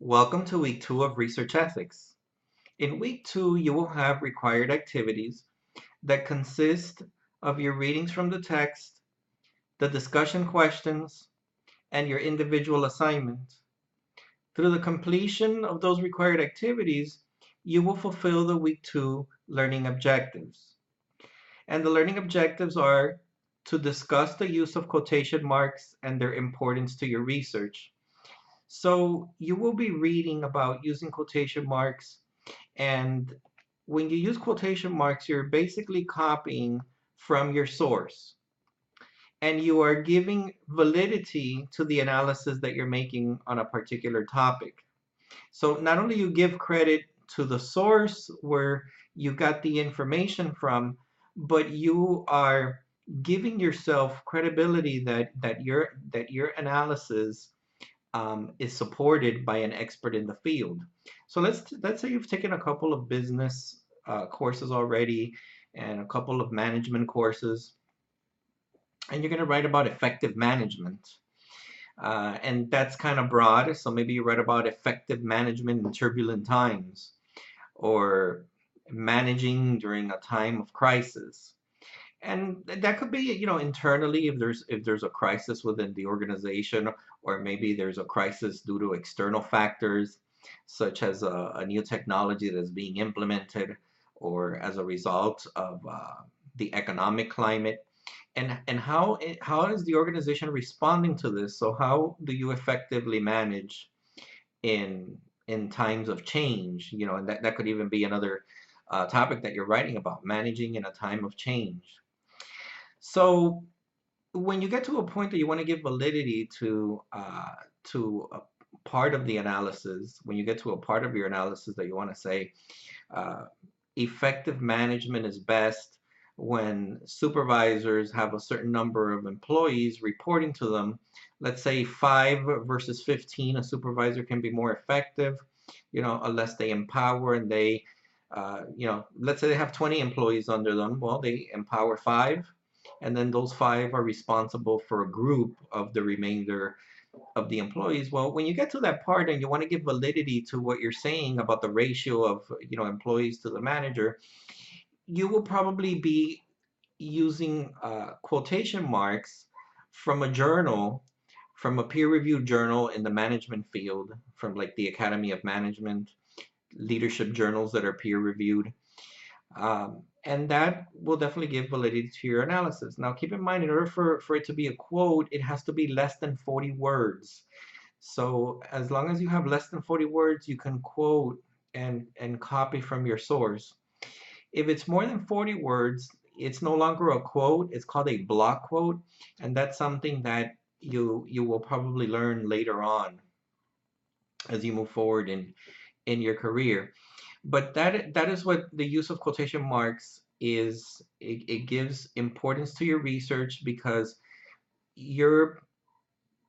Welcome to week 2 of Research Ethics. In week 2, you will have required activities that consist of your readings from the text, the discussion questions, and your individual assignment. Through the completion of those required activities, you will fulfill the week 2 learning objectives. And the learning objectives are to discuss the use of quotation marks and their importance to your research. So you will be reading about using quotation marks. And when you use quotation marks, you're basically copying from your source and you are giving validity to the analysis that you're making on a particular topic. So not only you give credit to the source where you got the information from, but you are giving yourself credibility that your analysis is supported by an expert in the field. So let's say you've taken a couple of business courses already and a couple of management courses, and you're going to write about effective management. And that's kind of broad. So maybe you write about effective management in turbulent times or managing during a time of crisis. And that could be, internally if there's a crisis within the organization, or maybe there's a crisis due to external factors, such as a new technology that's being implemented, or as a result of the economic climate. And how is the organization responding to this? So how do you effectively manage in times of change? And that could even be another topic that you're writing about, managing in a time of change. So when you get to a point that you want to give validity to a part of the analysis, when you get to a part of your analysis that you want to say uh, effective management is best when supervisors have a certain number of employees reporting to them. Let's say 5 versus 15, a supervisor can be more effective, unless they empower and let's say they have 20 employees under them. Well, they empower 5, and then those 5 are responsible for a group of the remainder of the employees. Well, when you get to that part and you want to give validity to what you're saying about the ratio of employees to the manager, you will probably be using quotation marks from a journal, from a peer-reviewed journal in the management field, from like the Academy of Management, leadership journals that are peer-reviewed. And that will definitely give validity to your analysis. Now, keep in mind, in order for it to be a quote, it has to be less than 40 words. So as long as you have less than 40 words, you can quote and copy from your source. If it's more than 40 words, it's no longer a quote, it's called a block quote, and that's something that you will probably learn later on as you move forward in your career. But that is what the use of quotation marks is. It gives importance to your research because you're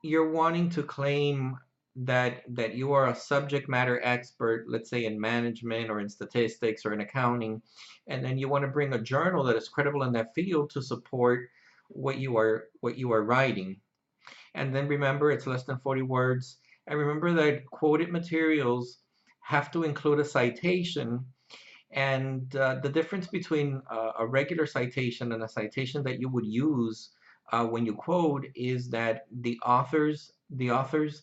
you're wanting to claim that you are a subject matter expert, let's say in management or in statistics or in accounting, and then you want to bring a journal that is credible in that field to support what you are writing. And then remember, it's less than 40 words. And remember that quoted materials have to include a citation. And the difference between a regular citation and a citation that you would use when you quote is that the author's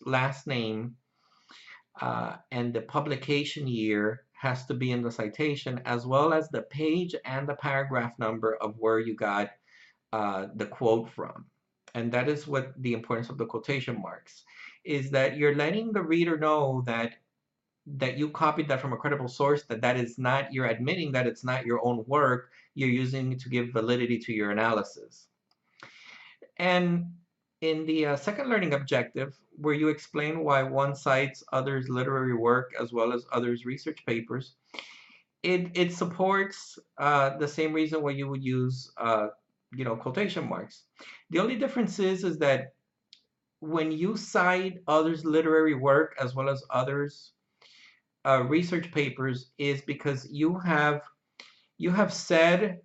last name and the publication year has to be in the citation, as well as the page and the paragraph number of where you got the quote from. And that is what the importance of the quotation marks is, that you're letting the reader know that you copied that from a credible source, that is not, you're admitting that it's not your own work, you're using it to give validity to your analysis. And in the second learning objective, where you explain why one cites others' literary work as well as others' research papers, it supports the same reason why you would use quotation marks. The only difference is that when you cite others' literary work as well as others' research papers, is because you have said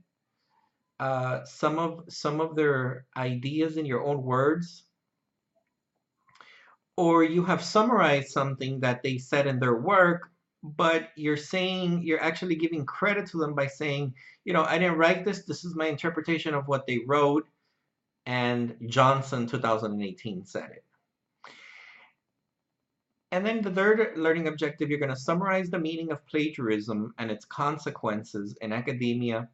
some of their ideas in your own words, or you have summarized something that they said in their work, but you're actually giving credit to them by saying, I didn't write this. This is my interpretation of what they wrote, and Johnson 2018 said it. And then the third learning objective, you're going to summarize the meaning of plagiarism and its consequences in academia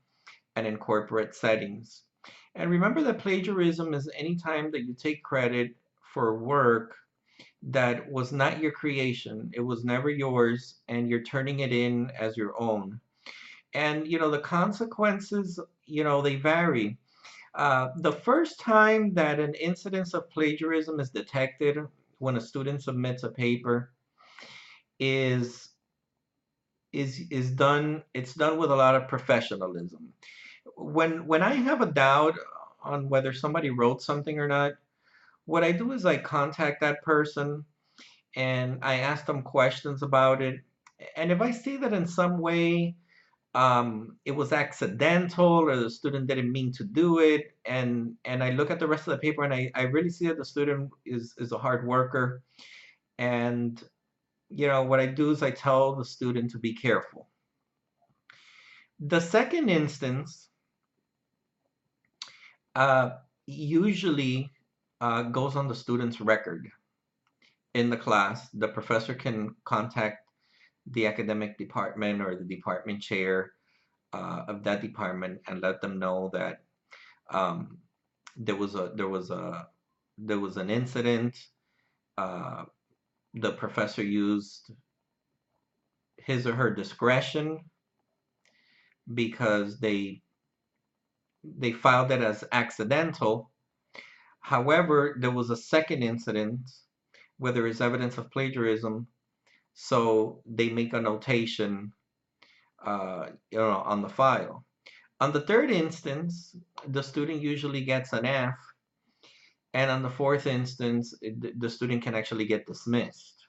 and in corporate settings. And remember that plagiarism is any time that you take credit for work that was not your creation, it was never yours, and you're turning it in as your own. And the consequences, they vary. The first time that an incidence of plagiarism is detected when a student submits a paper is is done it's done with a lot of professionalism. When I have a doubt on whether somebody wrote something or not, what I do is I contact that person and I ask them questions about it. And if I see that in some way it was accidental or the student didn't mean to do it, and I look at the rest of the paper and I really see that the student is a hard worker, and what I do is I tell the student to be careful. The second instance uh, usually goes on the student's record in the class. The professor can contact the academic department or the department chair of that department and let them know that um, there was an incident. Uh, the professor used his or her discretion because they filed it as accidental. However, there was a second incident where there is evidence of plagiarism, so they make a notation, on the file. On the third instance, the student usually gets an F, and on the fourth instance, the student can actually get dismissed.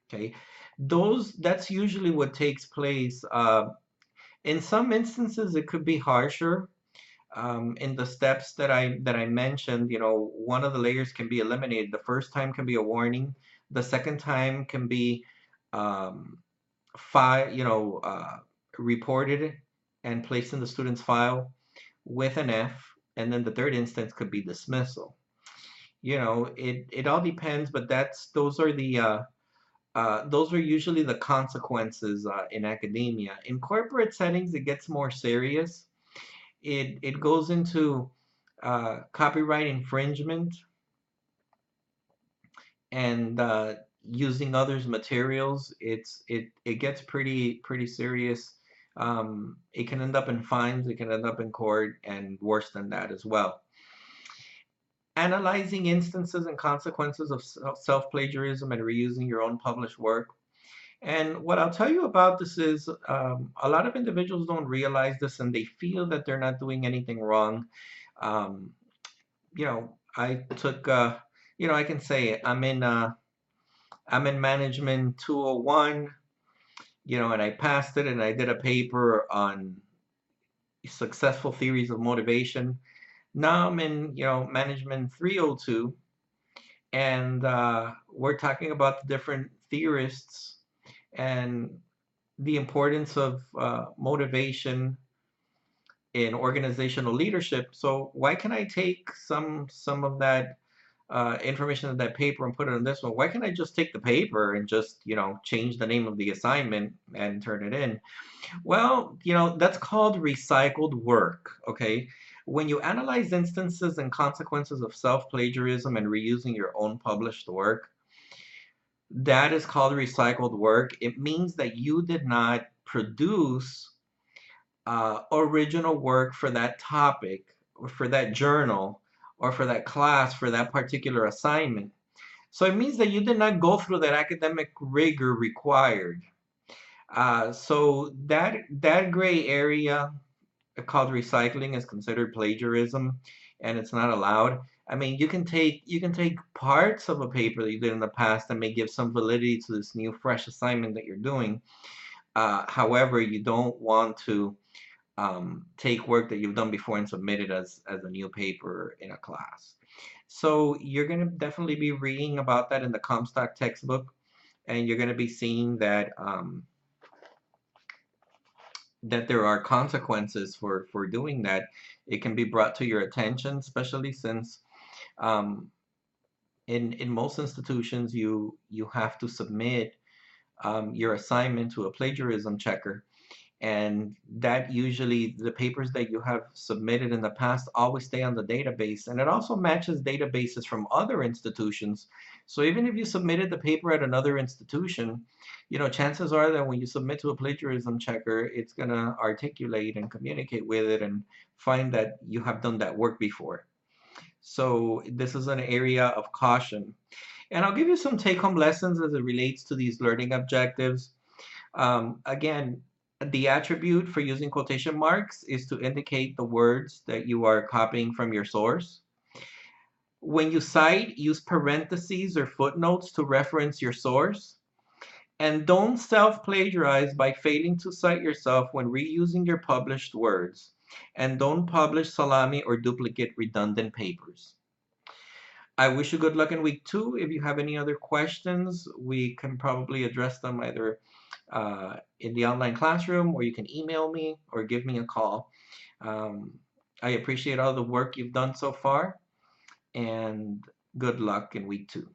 Okay, that's usually what takes place. In some instances, it could be harsher. In the steps that I mentioned, one of the layers can be eliminated. The first time can be a warning. The second time can be um, reported and placed in the student's file with an F, and then the third instance could be dismissal. It all depends, but those are usually the consequences in academia. In corporate settings, it gets more serious. It goes into copyright infringement and using others' materials. It gets pretty serious. It can end up in fines. It can end up in court, and worse than that as well. Analyzing instances and consequences of self-plagiarism and reusing your own published work. And what I'll tell you about this is a lot of individuals don't realize this and they feel that they're not doing anything wrong. Um, I took, I can say I'm in management 201, and I passed it and I did a paper on successful theories of motivation. Now I'm in, management 302, and we're talking about the different theorists and the importance of motivation in organizational leadership. So why can I take some of that information in that paper and put it on this one? Why can't I just take the paper and just change the name of the assignment and turn it in? Well, that's called recycled work. Okay. When you analyze instances and consequences of self-plagiarism and reusing your own published work, that is called recycled work. It means that you did not produce original work for that topic or for that journal or for that class for that particular assignment. So it means that you did not go through that academic rigor required. So that gray area called recycling is considered plagiarism, and it's not allowed. I mean, you can take parts of a paper that you did in the past that may give some validity to this new fresh assignment that you're doing. However, you don't want to take work that you've done before and submit it as a new paper in a class. So you're going to definitely be reading about that in the Comstock textbook, and you're going to be seeing that that there are consequences for doing that. It can be brought to your attention, especially since um, in most institutions you have to submit your assignment to a plagiarism checker, and that usually the papers that you have submitted in the past always stay on the database, and it also matches databases from other institutions. So even if you submitted the paper at another institution, chances are that when you submit to a plagiarism checker, it's going to articulate and communicate with it and find that you have done that work before. So this is an area of caution. And I'll give you some take-home lessons as it relates to these learning objectives. Again, the attribute for using quotation marks is to indicate the words that you are copying from your source. When you cite, use parentheses or footnotes to reference your source. And don't self-plagiarize by failing to cite yourself when reusing your published words. And don't publish salami or duplicate redundant papers. I wish you good luck in week 2. If you have any other questions, we can probably address them either in the online classroom, or you can email me or give me a call. Um, I appreciate all the work you've done so far, and good luck in week 2.